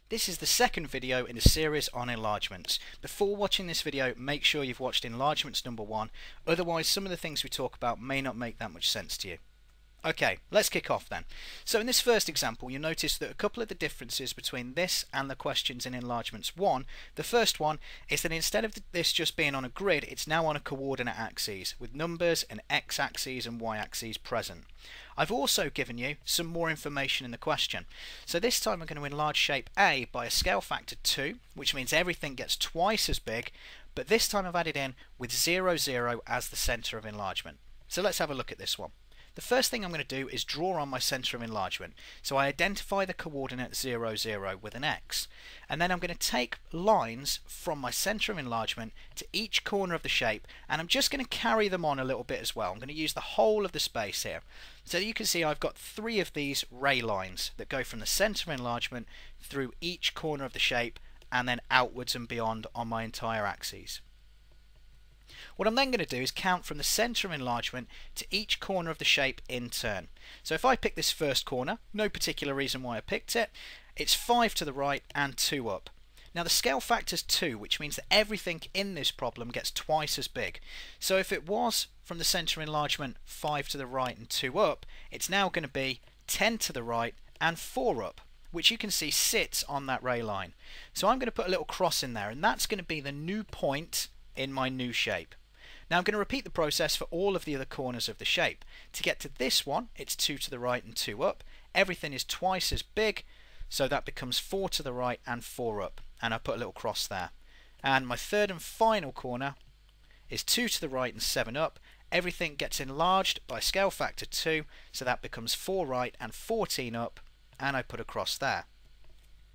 This is the second video in a series on enlargements. Before watching this video, make sure you've watched enlargements number 1, otherwise some of the things we talk about may not make that much sense to you. Okay, let's kick off then. So in this first example, you'll notice that a couple of the differences between this and the questions in enlargements 1, the first one is that instead of this just being on a grid, it's now on a coordinate axis with numbers and x-axes and y-axes present. I've also given you some more information in the question. So this time I'm going to enlarge shape A by a scale factor 2, which means everything gets twice as big, but this time I've added in with 0, 0 as the center of enlargement. So let's have a look at this one. The first thing I'm going to do is draw on my center of enlargement. So I identify the coordinate 0, 0 with an X. And then I'm going to take lines from my center of enlargement to each corner of the shape, and I'm just going to carry them on a little bit as well. I'm going to use the whole of the space here. So you can see I've got 3 of these ray lines that go from the center of enlargement through each corner of the shape and then outwards and beyond on my entire axis. What I'm then going to do is count from the center of enlargement to each corner of the shape in turn. So if I pick this first corner, no particular reason why I picked it, it's 5 to the right and 2 up. Now the scale factor is 2, which means that everything in this problem gets twice as big. So if it was from the center of enlargement 5 to the right and 2 up, it's now going to be 10 to the right and 4 up, which you can see sits on that ray line. So I'm going to put a little cross in there, and that's going to be the new point in my new shape. Now I'm going to repeat the process for all of the other corners of the shape. To get to this one, it's 2 to the right and 2 up. Everything is twice as big, so that becomes 4 to the right and 4 up. And I put a little cross there. And my third and final corner is 2 to the right and 7 up. Everything gets enlarged by scale factor 2, so that becomes 4 right and 14 up, and I put a cross there.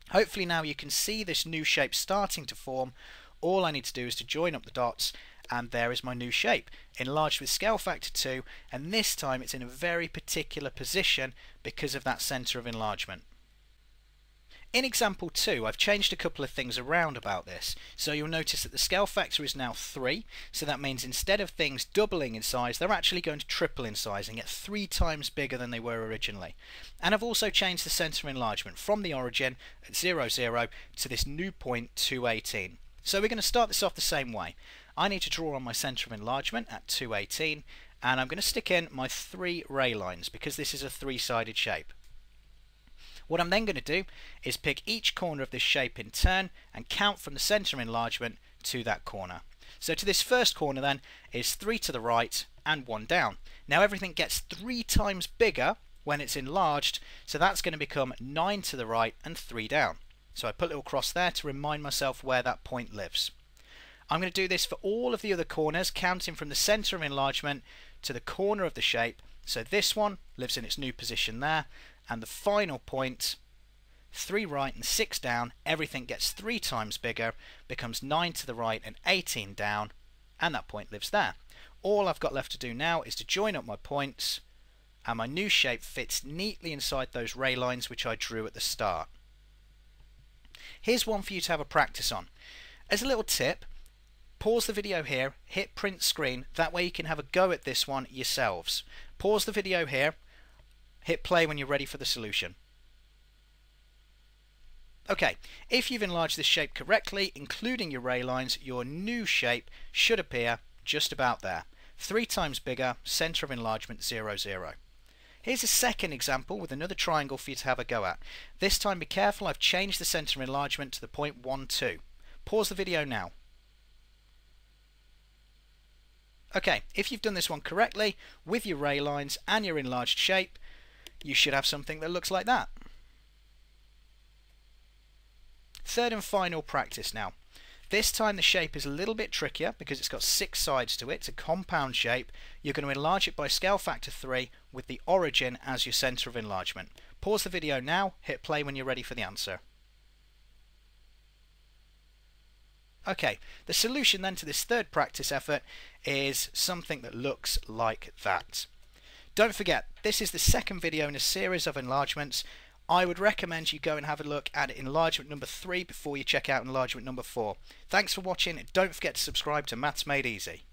Hopefully now you can see this new shape starting to form. All I need to do is to join up the dots, and there is my new shape, enlarged with scale factor 2, and this time it's in a very particular position because of that center of enlargement. In example 2, I've changed a couple of things around about this. So you'll notice that the scale factor is now 3, so that means instead of things doubling in size, they're actually going to triple in size and get 3 times bigger than they were originally. And I've also changed the center of enlargement from the origin at 0, 0 to this new point 218. So we're going to start this off the same way. I need to draw on my center of enlargement at 218, and I'm going to stick in my 3 ray lines because this is a 3-sided shape. What I'm then going to do is pick each corner of this shape in turn and count from the center of enlargement to that corner. So to this first corner then is 3 to the right and 1 down. Now everything gets 3 times bigger when it's enlarged, so that's going to become 9 to the right and 3 down. So I put a little cross there to remind myself where that point lives. I'm going to do this for all of the other corners, counting from the center of enlargement to the corner of the shape. So this one lives in its new position there, and the final point, 3 right and 6 down, everything gets 3 times bigger, becomes 9 to the right and 18 down, and that point lives there. All I've got left to do now is to join up my points, and my new shape fits neatly inside those ray lines which I drew at the start. Here's one for you to have a practice on. As a little tip, pause the video here, hit print screen, that way you can have a go at this one yourselves. Pause the video here, hit play when you're ready for the solution. Okay, if you've enlarged this shape correctly, including your ray lines, your new shape should appear just about there. 3 times bigger, center of enlargement 0, 0. Here's a second example with another triangle for you to have a go at. This time be careful, I've changed the center of enlargement to the point 1, 2. Pause the video now. Okay, if you've done this one correctly, with your ray lines and your enlarged shape, you should have something that looks like that. Third and final practice now. This time the shape is a little bit trickier because it's got 6 sides to it. It's a compound shape. You're going to enlarge it by scale factor 3 with the origin as your center of enlargement. Pause the video now, hit play when you're ready for the answer. Okay, the solution then to this third practice effort is something that looks like that. Don't forget, this is the second video in a series of enlargements. I would recommend you go and have a look at enlargement number 3 before you check out enlargement number 4. Thanks for watching. Don't forget to subscribe to Maths Made Easy.